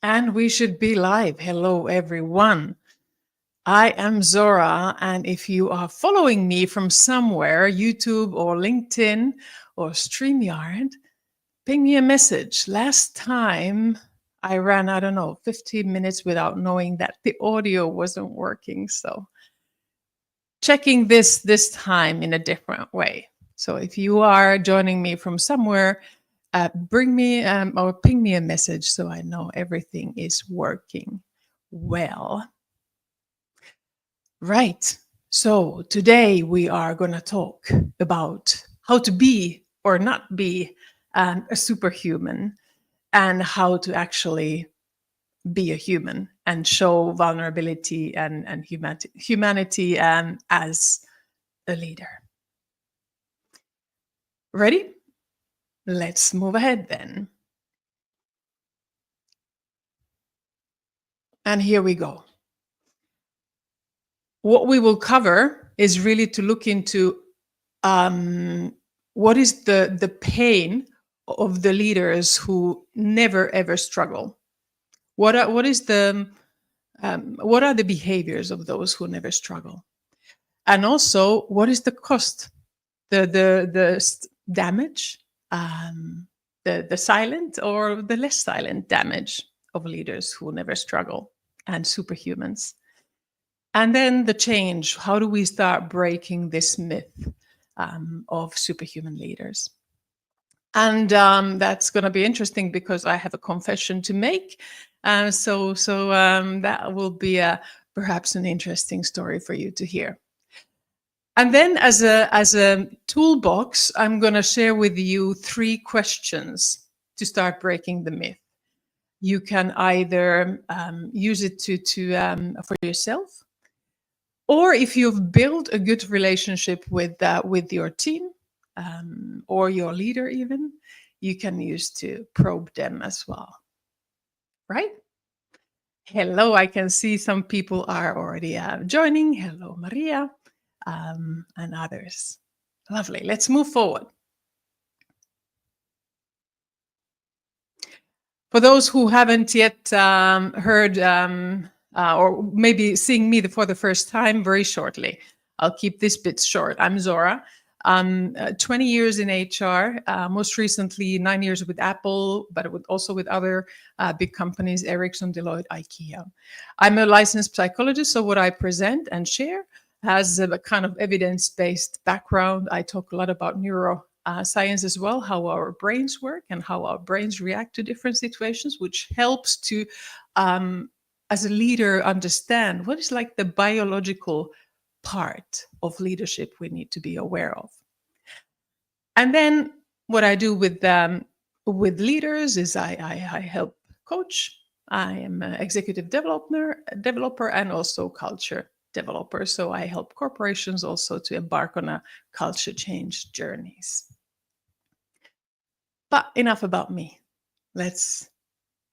And we should be live. Hello, everyone. I am Zora. And if you are following me from somewhere, YouTube or LinkedIn or StreamYard, ping me a message. Last time I ran, I don't know, 15 minutes without knowing that the audio wasn't working. So checking this time in a different way. So if you are joining me from somewhere, bring me or ping me a message so I know everything is working well. Right. So today we are going to talk about how to be or not be a superhuman and how to actually be a human and show vulnerability and humanity as a leader. Ready? Let's move ahead then. And here we go. What we will cover is really to look into what is the pain of the leaders who never ever struggle. What are the behaviors of those who never struggle, and also what is the cost, the damage, the silent or the less silent damage of leaders who never struggle and superhumans. And then the change. How do we start breaking this myth of superhuman leaders? And that's going to be interesting because I have a confession to make. So that will be perhaps an interesting story for you to hear. And then as a toolbox, I'm going to share with you 3 questions to start breaking the myth. You can either use it for yourself, or if you've built a good relationship with your team or your leader even, you can use to probe them as well. Right? Hello, I can see some people are already joining. Hello, Maria, and others. Lovely. Let's move forward. For those who haven't yet heard or maybe seeing me for the first time, very shortly, I'll keep this bit short. I'm Zora. 20 years in HR, most recently 9 years with Apple, but also with other big companies, Ericsson, Deloitte, IKEA. I'm a licensed psychologist, so what I present and share has a kind of evidence-based background. I talk a lot about neuroscience as well, how our brains work and how our brains react to different situations, which helps to, as a leader, understand what is like the biological part of leadership we need to be aware of. And then what I do with leaders is I help coach. I am an executive developer and also culture developer. So I help corporations also to embark on a culture change journeys. But enough about me. Let's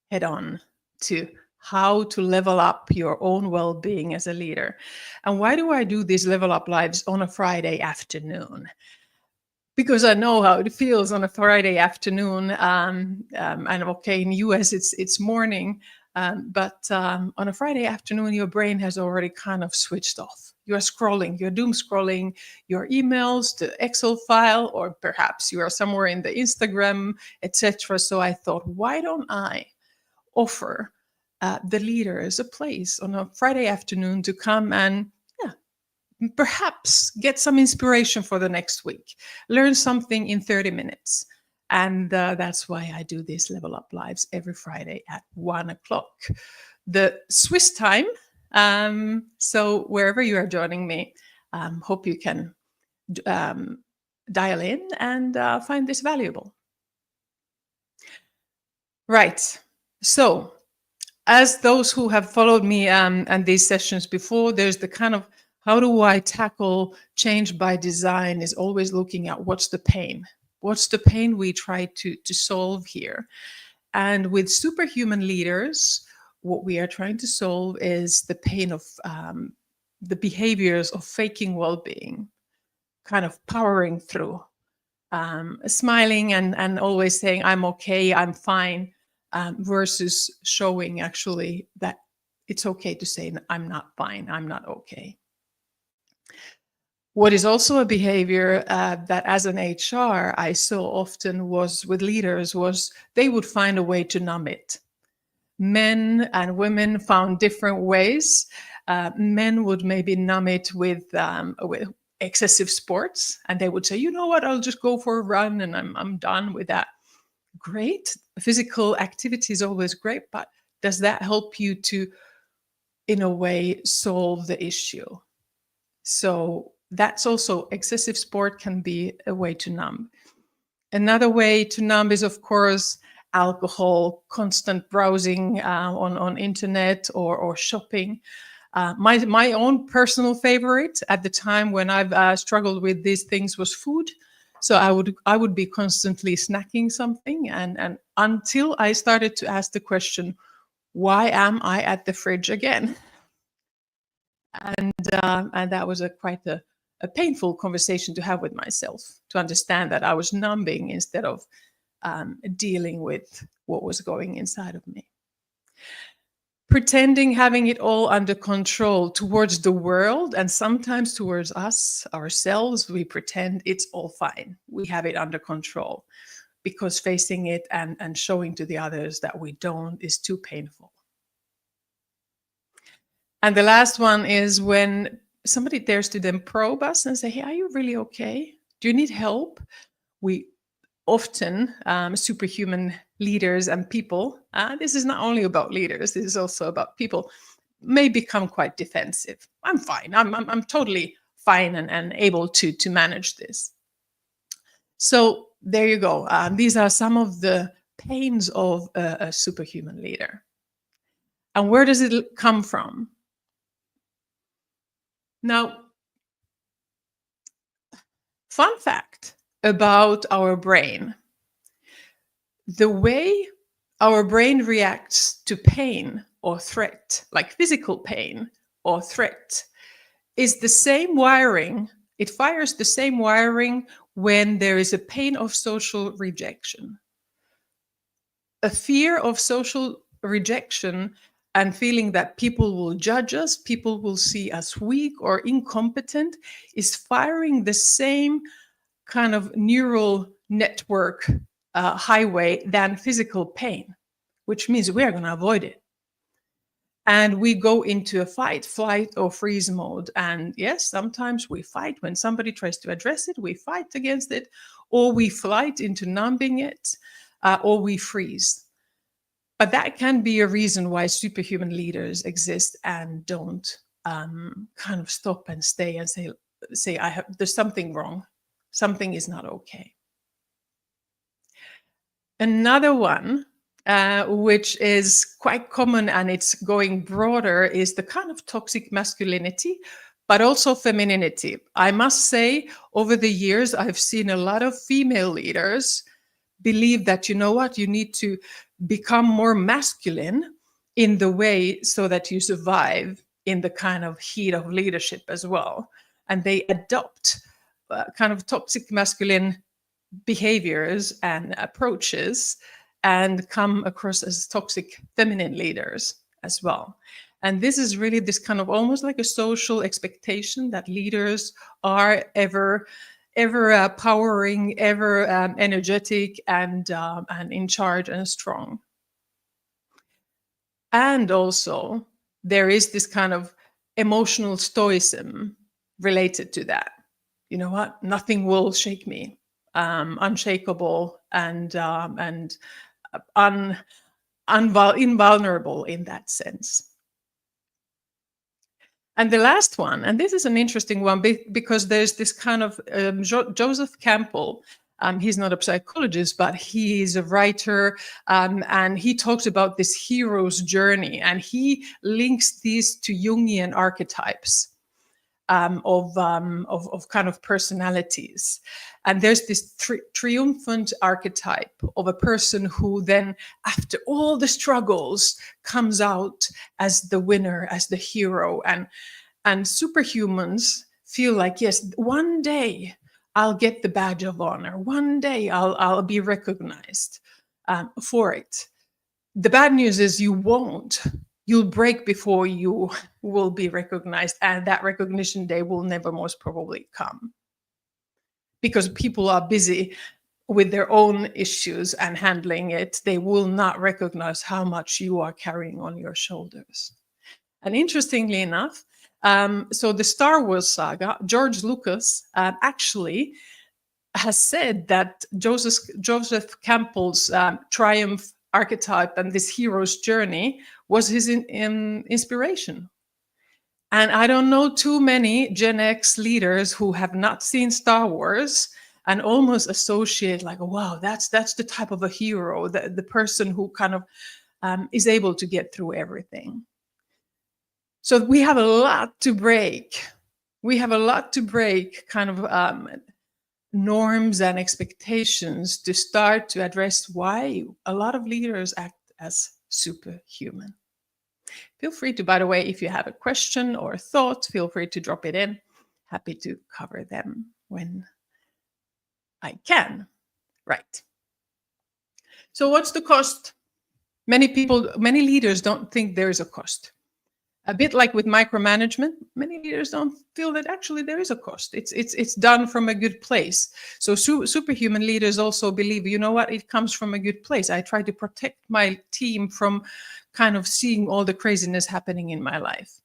head on to how to level up your own well-being as a leader. And why do I do these level up lives on a Friday afternoon? Because I know how it feels on a Friday afternoon. And okay, in the US it's morning, but on a Friday afternoon, your brain has already kind of switched off. You're scrolling, you're doom scrolling your emails, the Excel file, or perhaps you are somewhere in the Instagram, etc. So I thought, why don't I offer the leaders a place on a Friday afternoon to come and perhaps get some inspiration for the next week, learn something in 30 minutes. And that's why I do these Level Up Lives every Friday at 1 o'clock, the Swiss time. So wherever you are joining me, hope you can dial in and find this valuable. Right. So as those who have followed me and these sessions before, there's the kind of how do I tackle change by design is always looking at what's the pain? What's the pain we try to solve here? And with superhuman leaders, what we are trying to solve is the pain of the behaviors of faking well-being, kind of powering through, smiling and always saying, I'm okay, I'm fine, versus showing actually that it's okay to say, I'm not fine, I'm not okay. What is also a behavior that as an HR I saw often was with leaders was they would find a way to numb it. Men and women found different ways. Men would maybe numb it with excessive sports, and they would say, you know what, I'll just go for a run and I'm done with that. Great. Physical activity is always great, but does that help you to, in a way, solve the issue? So that's also excessive sport can be a way to numb. Another way to numb is, of course, alcohol, constant browsing on internet or shopping. My own personal favorite at the time when I've struggled with these things was food. So I would be constantly snacking something, and until I started to ask the question, why am I at the fridge again? And that was quite a painful conversation to have with myself, to understand that I was numbing instead of dealing with what was going inside of me. Pretending having it all under control towards the world, and sometimes towards us ourselves, we pretend it's all fine. We have it under control, because facing it and showing to the others that we don't is too painful. And the last one is when somebody dares to then probe us and say, hey, are you really okay? Do you need help? We often, superhuman leaders and people, this is not only about leaders, this is also about people, may become quite defensive. I'm fine. I'm totally fine and able to manage this. So there you go. These are some of the pains of a superhuman leader. And where does it come from? Now, fun fact about our brain. The way our brain reacts to pain or threat, like physical pain or threat, is the same wiring. It fires the same wiring when there is a pain of social rejection. A fear of social rejection and feeling that people will judge us, people will see us weak or incompetent, is firing the same kind of neural network highway than physical pain, which means we are going to avoid it. And we go into a fight, flight, or freeze mode. And yes, sometimes we fight when somebody tries to address it, we fight against it, or we flight into numbing it, or we freeze. But that can be a reason why superhuman leaders exist and don't kind of stop and stay and say there's something wrong. Something is not okay. Another one, which is quite common and it's going broader, is the kind of toxic masculinity, but also femininity. I must say, over the years, I've seen a lot of female leaders believe that, you know what, you need to become more masculine in the way so that you survive in the kind of heat of leadership as well. And they adopt kind of toxic masculine behaviors and approaches and come across as toxic feminine leaders as well. And this is really this kind of almost like a social expectation that leaders are ever powering, ever energetic and in charge and strong. And also there is this kind of emotional stoicism related to that. You know what? Nothing will shake me. Unshakable and invulnerable in that sense. And the last one, and this is an interesting one because there's this kind of Joseph Campbell. He's not a psychologist, but he is a writer, and he talks about this hero's journey, and he links these to Jungian archetypes. Of kind of personalities. And there's this triumphant archetype of a person who then, after all the struggles, comes out as the winner, as the hero. And superhumans feel like, yes, one day I'll get the badge of honor. One day I'll be recognized for it. The bad news is you won't. You'll break before you will be recognized, and that recognition day will never most probably come, because people are busy with their own issues and handling it. They will not recognize how much you are carrying on your shoulders. And interestingly enough, so the Star Wars saga, George Lucas actually has said that Joseph Campbell's triumph archetype and this hero's journey was his inspiration. And I don't know too many Gen X leaders who have not seen Star Wars and almost associate like, wow, that's the type of a hero, the person who kind of is able to get through everything. So we have a lot to break. We have a lot to break, kind of norms and expectations, to start to address why a lot of leaders act as superhuman. Feel free to, by the way, if you have a question or a thought, feel free to drop it in. Happy to cover them when I can. Right. So what's the cost? Many leaders don't think there is a cost. A bit like with micromanagement, many leaders don't feel that actually there is a cost. It's done from a good place. So superhuman leaders also believe, you know what, it comes from a good place. I try to protect my team from kind of seeing all the craziness happening in my life.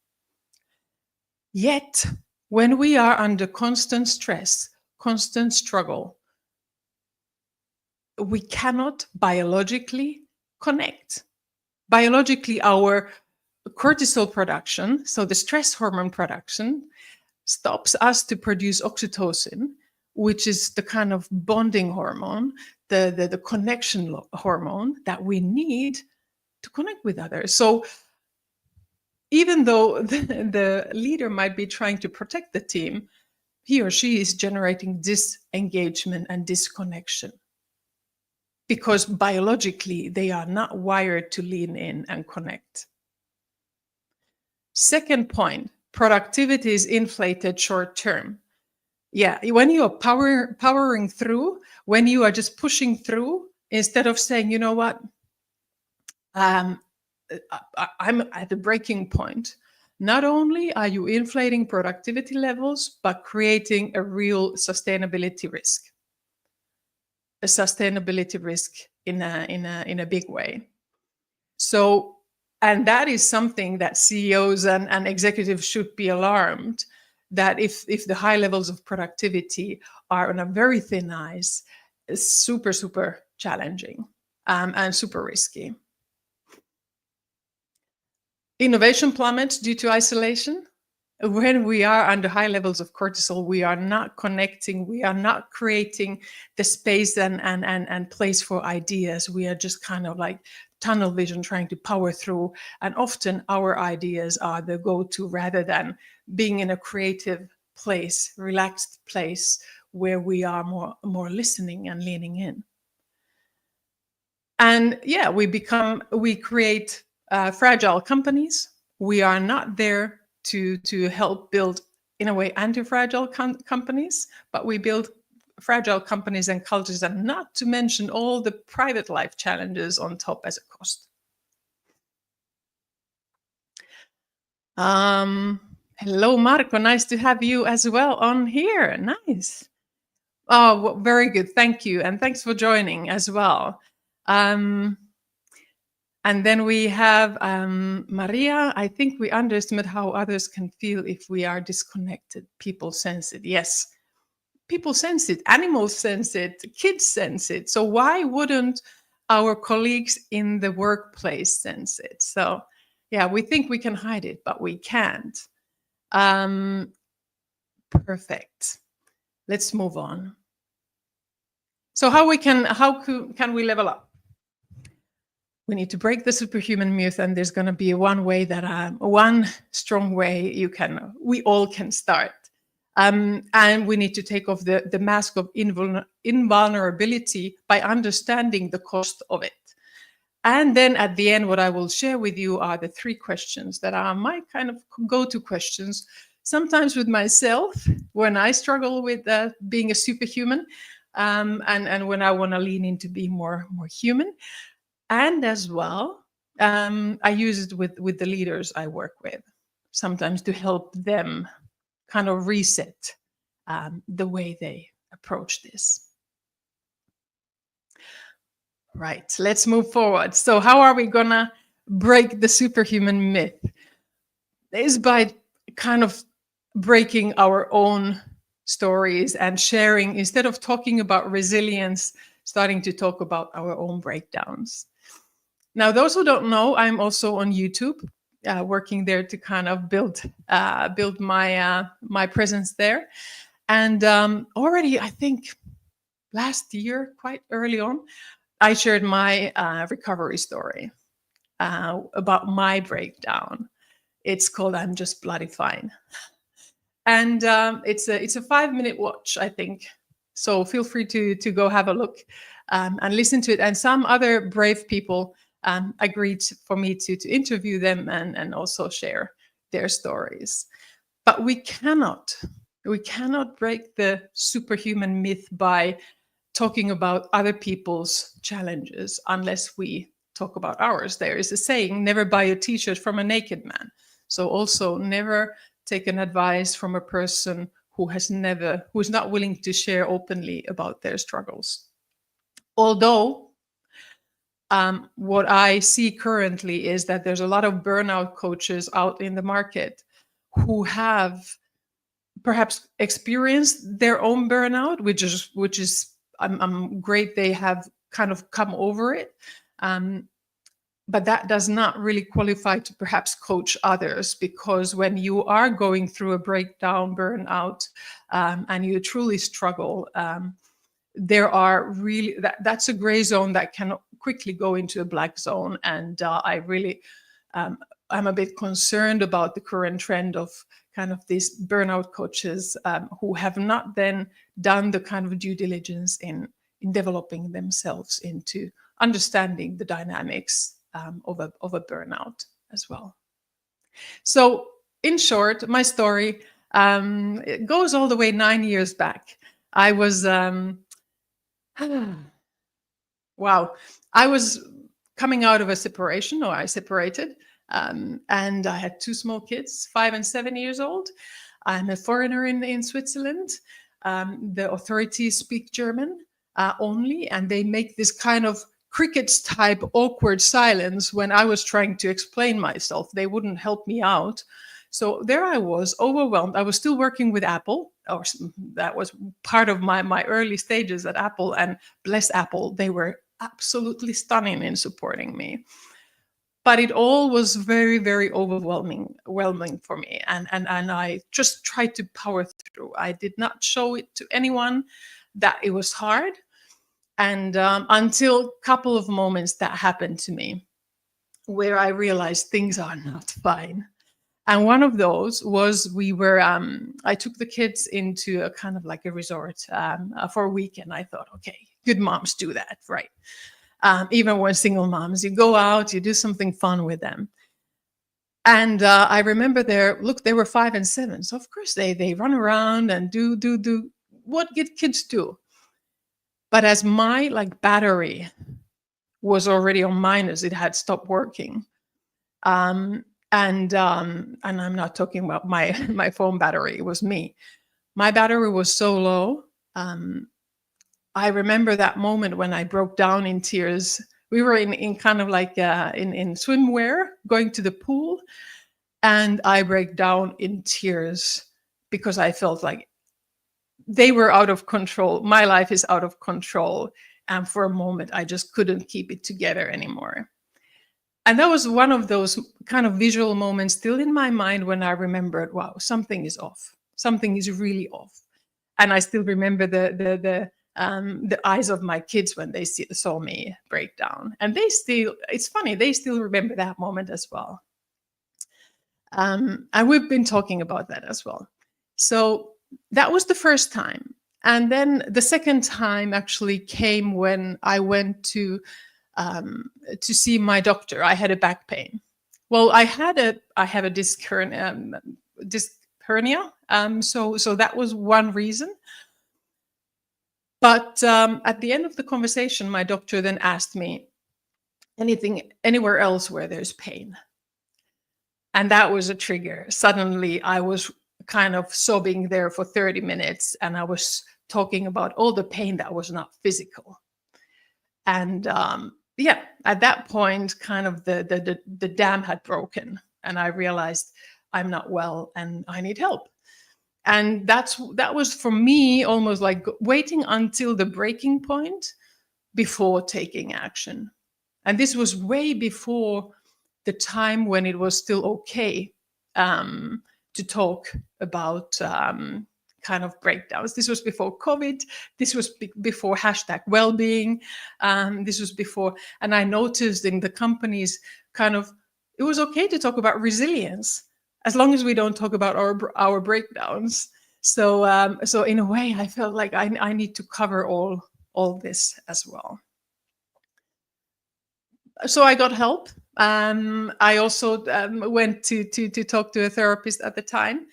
Yet, when we are under constant stress, constant struggle, we cannot biologically connect. Biologically, our cortisol production, so the stress hormone production, stops us to produce oxytocin, which is the kind of bonding hormone, the connection hormone that we need to connect with others. So even though the leader might be trying to protect the team, he or she is generating disengagement and disconnection, because biologically they are not wired to lean in and connect. Second point, productivity is inflated short term. Yeah, when you are powering through, when you are just pushing through, instead of saying, you know what, I'm at the breaking point. Not only are you inflating productivity levels, but creating a real sustainability risk. A sustainability risk in a big way. So, and that is something that CEOs and executives should be alarmed, that if the high levels of productivity are on a very thin ice, it's super challenging and super risky. Innovation plummets due to isolation. When we are under high levels of cortisol, we are not connecting, we are not creating the space and place for ideas. We are just kind of like tunnel vision, trying to power through. And often our ideas are the go-to, rather than being in a creative place, relaxed place, where we are more listening and leaning in. And yeah, we create fragile companies. We are not there to help build, in a way, anti-fragile companies, but we build fragile companies and cultures, and not to mention all the private life challenges on top as a cost. Hello, Marco. Nice to have you as well on here. Nice. Oh, well, very good. Thank you. And thanks for joining as well. And then we have Maria. I think we underestimate how others can feel if we are disconnected. People sense it. Yes, people sense it. Animals sense it. Kids sense it. So why wouldn't our colleagues in the workplace sense it? So yeah, we think we can hide it, but we can't. Perfect. Let's move on. So how can we level up? We need to break the superhuman myth, and there's going to be one strong way we all can start. And we need to take off the mask of invulnerability by understanding the cost of it. And then at the end, what I will share with you are the 3 questions that are my kind of go-to questions, sometimes with myself when I struggle with being a superhuman, and when I want to lean into being more human. And as well, I use it with the leaders I work with, sometimes to help them kind of reset the way they approach this. Right, let's move forward. So how are we gonna break the superhuman myth? Is by kind of breaking our own stories and sharing, instead of talking about resilience, starting to talk about our own breakdowns. Now, those who don't know, I'm also on YouTube, working there to kind of build my presence there. And already, I think last year, quite early on, I shared my recovery story about my breakdown. It's called "I'm Just Bloody Fine," and it's a 5-minute watch, I think. So feel free to go have a look and listen to it. And some other brave people agreed for me to interview them and also share their stories. But we cannot break the superhuman myth by talking about other people's challenges unless we talk about ours. There is a saying, never buy a t-shirt from a naked man. So also never take an advice from a person who is not willing to share openly about their struggles. Although what I see currently is that there's a lot of burnout coaches out in the market who have perhaps experienced their own burnout, which is I'm great they have kind of come over it. But that does not really qualify to perhaps coach others, because when you are going through a breakdown, burnout, and you truly struggle, there are really that's a gray zone that can quickly go into a black zone. And I really I'm a bit concerned about the current trend of kind of these burnout coaches who have not then done the kind of due diligence in developing themselves into understanding the dynamics of a burnout as well. So in short, my story it goes all the way 9 years back. I was wow, I was coming out of a separation, or I separated, and I had 2 small kids, 5 and 7 years old. I'm a foreigner in Switzerland. The authorities speak German only, and they make this kind of crickets type awkward silence when I was trying to explain myself. They wouldn't help me out. So there I was, overwhelmed. I was still working with Apple, or that was part of my early stages at Apple. And bless Apple, they were absolutely stunning in supporting me. But it all was very, very overwhelming for me. And I just tried to power through. I did not show it to anyone that it was hard. And until a couple of moments that happened to me where I realized things are not fine. And one of those was I took the kids into a kind of like a resort for a weekend. I thought, okay, good moms do that, right? Even when single moms, you go out, you do something fun with them. And I remember they were 5 and 7. So of course they run around and do what kids do. But as my battery was already on minus, it had stopped working. And I'm not talking about my phone battery. It was me. My battery was so low. I remember that moment when I broke down in tears. We were in kind of like in swimwear going to the pool, and I break down in tears because I felt like they were out of control. My life is out of control. And for a moment, I just couldn't keep it together anymore. And that was one of those kind of visual moments still in my mind when I remembered, wow, something is off. Something is really off. And I still remember the eyes of my kids when they saw me break down. And it's funny, they still remember that moment as well. And we've been talking about that as well. So that was the first time. And then the second time actually came when I went to see my doctor. I had a back pain. Well, I have a disc hernia. So that was one reason. But at the end of the conversation, my doctor then asked me, anywhere else where there's pain. And that was a trigger. Suddenly I was kind of sobbing there for 30 minutes, and I was talking about all the pain that was not physical. And yeah, at that point, kind of the dam had broken, and I realized I'm not well and I need help. And that was for me almost like waiting until the breaking point before taking action. And this was way before the time when it was still okay to talk about kind of breakdowns. This was before COVID. This was before hashtag wellbeing. This was before, and I noticed in the companies kind of, it was okay to talk about resilience as long as we don't talk about our breakdowns. So in a way, I felt like I need to cover all this as well. So I got help. I also went to talk to a therapist at the time,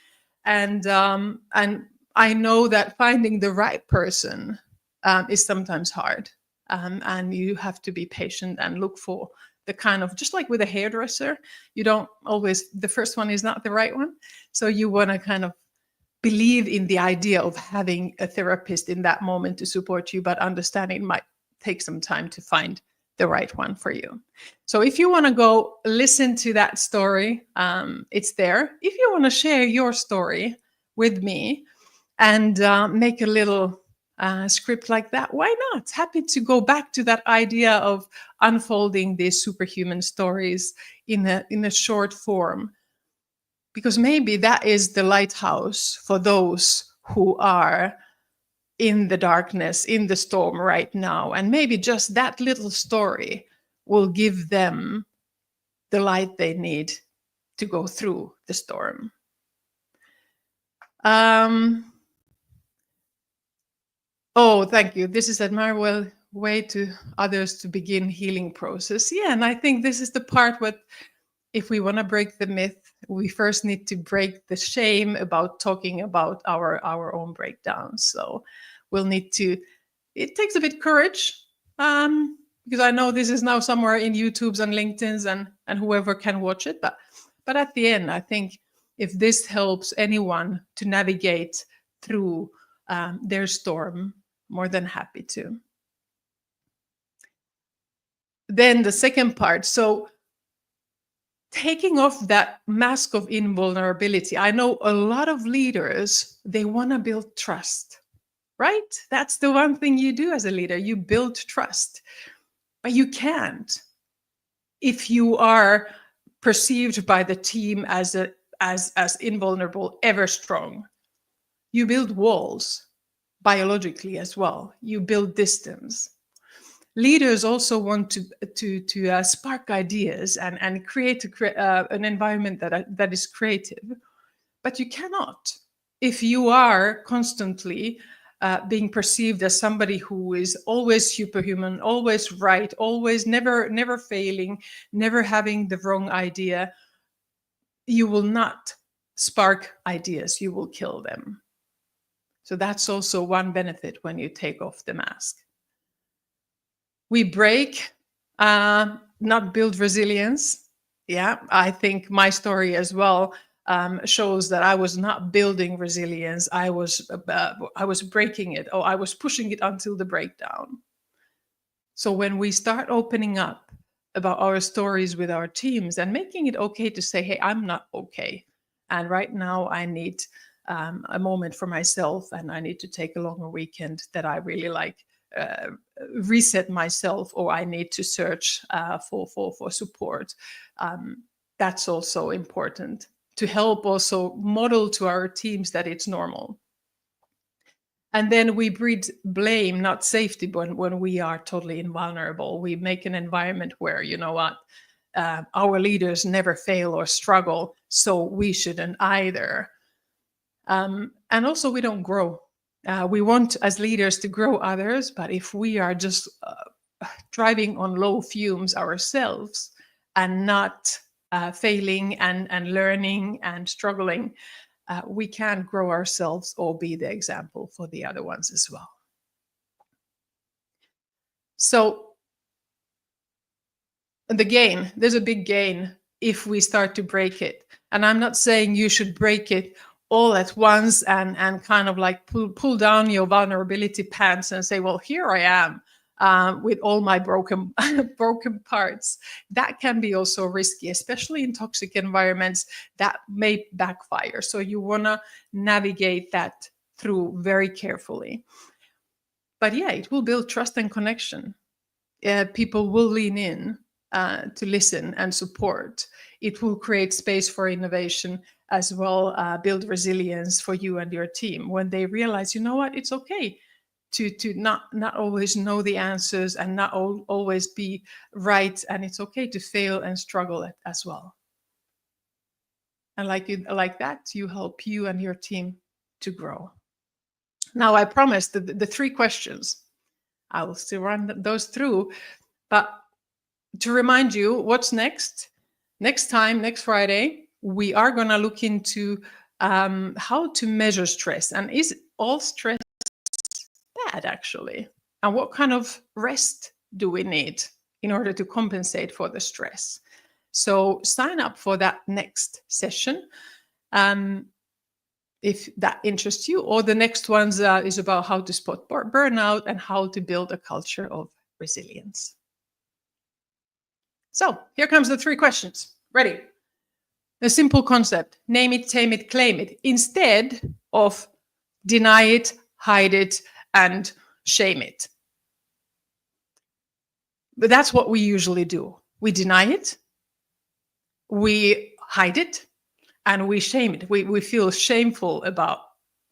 and I know that finding the right person is sometimes hard, and you have to be patient and look for the kind of, just like with a hairdresser, you don't always, the first one is not the right one, so you want to kind of believe in the idea of having a therapist in that moment to support you, but understanding it might take some time to find the right one for you. So if you want to go listen to that story, it's there. If you want to share your story with me and make a little script like that, why not? Happy to go back to that idea of unfolding these superhuman stories in a short form, because maybe that is the lighthouse for those who are in the darkness, in the storm right now. And maybe just that little story will give them the light they need to go through the storm. Oh, thank you. This is admirable way to others to begin healing process. Yeah, and I think this is the part where, if we want to break the myth, we first need to break the shame about talking about our own breakdowns. So we'll need to, it takes a bit courage, because I know this is now somewhere in YouTube's and LinkedIn's and whoever can watch it. But at the end, I think if this helps anyone to navigate through their storm, more than happy to. Then the second part. So taking off that mask of invulnerability. I know a lot of leaders, they want to build trust, right? That's the one thing you do as a leader. You build trust, but you can't if you are perceived by the team as invulnerable, ever strong. You build walls biologically as well. You build distance. Leaders also want to spark ideas and create an environment that is creative, but you cannot if you are constantly being perceived as somebody who is always superhuman, always right, always never failing, never having the wrong idea. You will not spark ideas, you will kill them. So that's also one benefit when you take off the mask. We break, not build resilience. Yeah, I think my story as well shows that I was not building resilience. I was breaking it, or I was pushing it until the breakdown. So when we start opening up about our stories with our teams and making it okay to say, hey, I'm not okay, and right now I need a moment for myself, and I need to take a longer weekend that I really like, reset myself, or I need to search for support. That's also important to help also model to our teams that it's normal. And then we breed blame, not safety, when we are totally invulnerable. We make an environment where, you know what, our leaders never fail or struggle, so we shouldn't either. And also we don't grow. We want as leaders to grow others, but if we are just driving on low fumes ourselves and not failing and learning and struggling, we can't grow ourselves or be the example for the other ones as well. So the gain, there's a big gain if we start to break it. And I'm not saying you should break it all at once and kind of like pull down your vulnerability pants and say, well, here I am with all my broken broken parts. That can be also risky, especially in toxic environments that may backfire. So you want to navigate that through very carefully. But yeah, it will build trust and connection. People will lean in to listen and support. It will create space for innovation as well, build resilience for you and your team when they realize, you know what, it's okay to not always know the answers and not always be right, and it's okay to fail and struggle as well. And like that, you help you and your team to grow. Now, I promised the three questions. I will still run those through, but to remind you, what's next? Next time, next Friday, we are going to look into how to measure stress. And is all stress bad, actually? And what kind of rest do we need in order to compensate for the stress? So sign up for that next session if that interests you. Or the next one is about how to spot burnout and how to build a culture of resilience. So here comes the three questions. Ready? A simple concept: name it, tame it, claim it, instead of deny it, hide it, and shame it. But that's what we usually do. We deny it, we hide it, and we shame it. We feel shameful about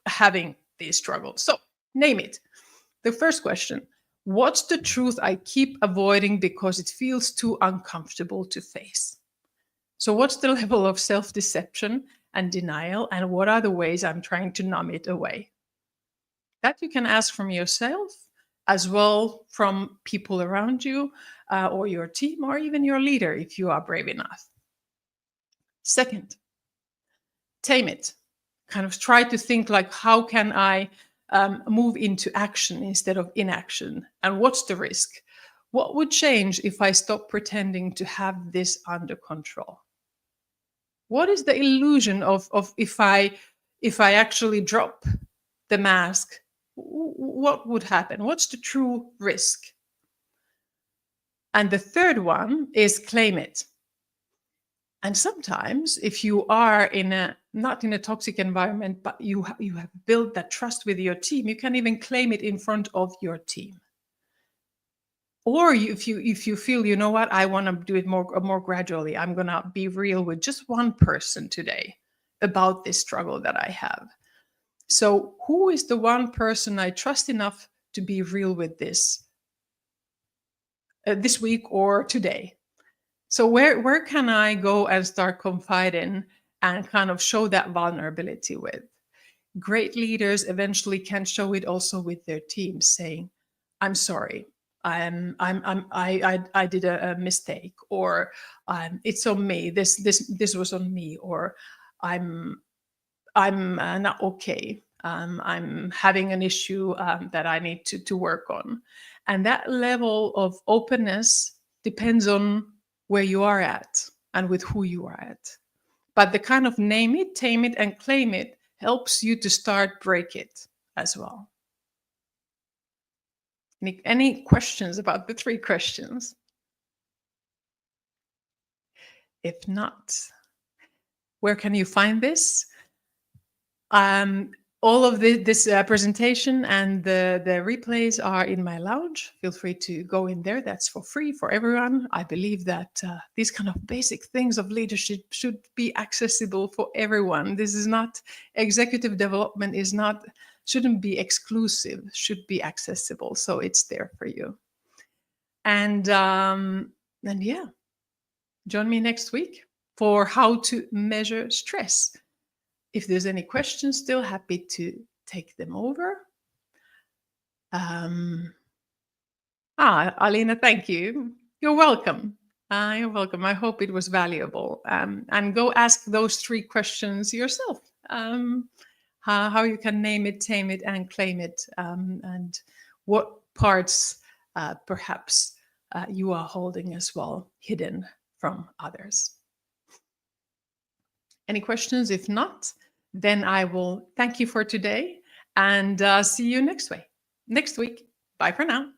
having these struggles. So name it. The first question: what's the truth I keep avoiding because it feels too uncomfortable to face? So what's the level of self-deception and denial, and what are the ways I'm trying to numb it away? That you can ask from yourself, as well from people around you, or your team, or even your leader if you are brave enough. Second, tame it. Kind of try to think like, how can I move into action instead of inaction? And what's the risk? What would change if I stop pretending to have this under control? What is the illusion of if I actually drop the mask, what would happen? What's the true risk? And the third one is claim it. And sometimes if you are not in a toxic environment, but you have built that trust with your team, you can even claim it in front of your team. Or if you feel, you know what, I want to do it more gradually, I'm going to be real with just one person today about this struggle that I have. So who is the one person I trust enough to be real with this week or today? So where can I go and start confiding and kind of show that vulnerability with? Great leaders eventually can show it also with their teams, saying, I'm sorry, I did a mistake, or it's on me, this was on me, or I'm not okay, I'm having an issue that I need to work on. And that level of openness depends on where you are at and with who you are at. But the kind of name it, tame it, and claim it helps you to start break it as well. Any questions about the three questions? If not, where can you find this? All of this presentation and the replays are in my lounge. Feel free to go in there. That's for free for everyone. I believe that these kind of basic things of leadership should be accessible for everyone. This is not, executive development shouldn't be exclusive, should be accessible. So it's there for you. And yeah, join me next week for how to measure stress. If there's any questions, still happy to take them over. Alina, thank you. You're welcome. You're welcome. I hope it was valuable. And go ask those three questions yourself. How you can name it, tame it, and claim it, and what parts perhaps you are holding as well, hidden from others. Any questions? If not, then I will thank you for today and see you next week. Bye for now.